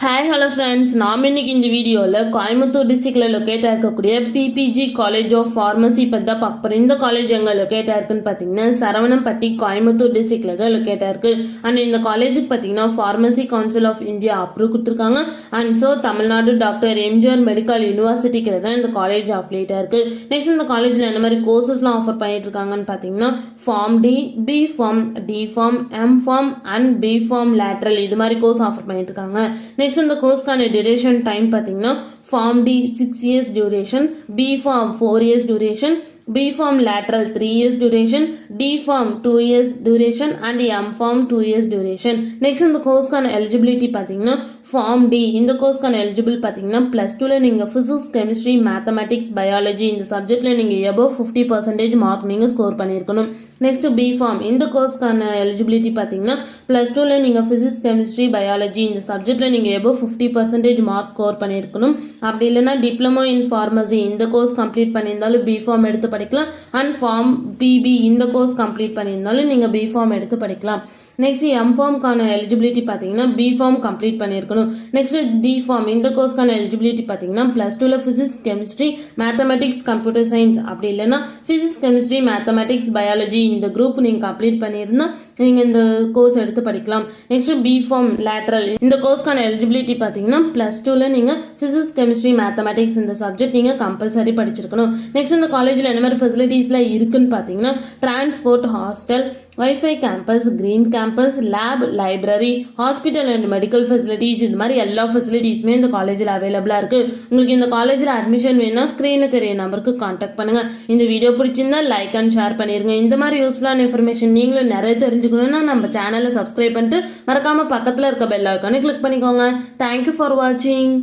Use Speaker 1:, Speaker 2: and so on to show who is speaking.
Speaker 1: Hi hello friends, நாம் இன்னைக்கு இந்த வீடியோல கோயம்புத்தூர் டிஸ்ட்ரிக்ட்ல லொகேட் ஆகக்கூடிய PPG காலேஜ் ஆஃப் ஃபார்மசி பத்தி தான் பார்க்க போறோம். இந்த காலேஜ் எங்க லொகேட் ஆயிருக்குன்னு பாத்தீங்கன்னா சரவணம்பட்டி கோயம்புத்தூர் டிஸ்ட்ரிக்ட்ல தான் லொகேட் ஆயிருக்கு. அண்ட் இந்த காலேஜுக்கு பாத்தீங்கன்னா pharmacy council of India approve கொடுத்துருக்காங்க. And so Tamil Nadu doctor MGR medical யூனிவர்சிட்டிக்கு தான் இந்த காலேஜ் அஃபிலியேட் ஆயிருக்கு. நெக்ஸ்ட் இந்த காலேஜ்ல என்ன மாதிரி கோர்சஸ்லாம் ஆஃபர் பண்ணிட்டு இருக்காங்கன்னு பாத்தீங்கன்னா pharm D, B pharm, D pharm, M pharm and B pharm lateral இது மாதிரி கோர்ஸ் ஆஃபர் பண்ணிட்டு இருக்காங்க. நெக்ஸ்ட் இந்த கோர்ஸ்க்கான டியூரேஷன் டைம் பார்த்தீங்கன்னா pharm D 6 years duration, B pharm 4 years duration, B form lateral 3 years duration, D form 2 years duration and M form 2 years duration. Next இந்த கோர்ஸ்க்கான eligibility பார்த்தீங்கன்னா ஃபார்ம் டி இந்த கோர்ஸ்க்கான eligible பார்த்தீங்கன்னா +2ல நீங்கள் ஃபிசிக்ஸ், கெமிஸ்ட்ரி, மேத்தமெட்டிக்ஸ், பயாலஜி இந்த சப்ஜெக்டில் நீங்கள் above 50% mark நீங்கள் ஸ்கோர் பண்ணியிருக்கணும். நெக்ஸ்ட் பி ஃபார்ம் இந்த கோர்ஸ்க்கான எலிஜிபிலிட்டி பார்த்தீங்கன்னா +2ல நீங்கள் ஃபிசிக்ஸ், கெமிஸ்ட்ரி, பயாலஜி இந்த சப்ஜெக்டில் நீங்கள் எபோவ் 50% மார்க் ஸ்கோர் பண்ணியிருக்கணும். அப்படி இல்லைன்னா டிப்ளமோ இன் ஃபார்மசி இந்த கோர்ஸ் கம்ப்ளீட் பண்ணியிருந்தாலும் பி ஃபார்ம் எடுத்து படிக்கலாம். அண்ட் ஃபார்ம் பிபி இந்த கோர்ஸ் கம்ப்ளீட் பண்ணியிருந்தாலும் நீங்கள் பி ஃபார்ம் எடுத்து படிக்கலாம். நெக்ஸ்ட் எம் ஃபார்ம்கான எலிஜிபிலிட்டி பார்த்தீங்கன்னா பி ஃபார்ம் கம்ப்ளீட் பண்ணியிருக்கணும். நெக்ஸ்ட் டி ஃபார்ம் இந்த கோர்ஸ்க்கான எலிஜிபிலிட்டி பார்த்தீங்கன்னா +2ல physics, chemistry, mathematics, computer science அப்படி இல்லைன்னா ஃபிசிக்ஸ், கெமிஸ்ட்ரி, மேத்தமெட்டிக்ஸ், பயாலஜி இந்த குரூப் நீங்கள் கம்ப்ளீட் பண்ணியிருந்தா நீங்கள் இந்த கோர்ஸ் எடுத்து படிக்கலாம். நெக்ஸ்ட் பி ஃபார்ம் லேட்ரல் இந்த கோர்ஸ்க்கான எலிஜிபிலிட்டி பார்த்தீங்கன்னா +2ல நீங்கள் ஃபிசிக்ஸ், கெமிஸ்ட்ரி, மேத்தமெட்டிக்ஸ் இந்த சப்ஜெக்ட் நீங்கள் கம்பல்சரி படிச்சிருக்கணும். நெக்ஸ்ட் இந்த காலேஜில் என்ன மாதிரி ஃபெசிலிட்டிஸ்லாம் இருக்குன்னு பார்த்தீங்கன்னா transport, hostel, wifi campus, green campus, lab, library, hospital and medical facilities இது மாதிரி எல்லா ஃபெசிலிட்டிஸுமே இந்த காலேஜில் அவைலபிளாக இருக்குது. உங்களுக்கு இந்த காலேஜில் அட்மிஷன் வேணும்னா ஸ்க்ரீனில் தெரிய நம்பருக்கு கான்டாக்ட் பண்ணுங்கள். இந்த வீடியோ பிடிச்சிருந்தா லைக் அண்ட் ஷேர் பண்ணிடுங்க. இந்த மாதிரி யூஸ்ஃபுல்லான இன்ஃபர்மேஷன் நீங்களும் நிறைய தெரிஞ்சுக்கணும்னா நம்ம சேனலை சப்ஸ்கிரைப் பண்ணிட்டு மறக்காமல் பக்கத்தில் இருக்க பெல் ஐக்கானை கிளிக் பண்ணிக்கோங்க. தேங்க்யூ ஃபார் வாட்சிங்.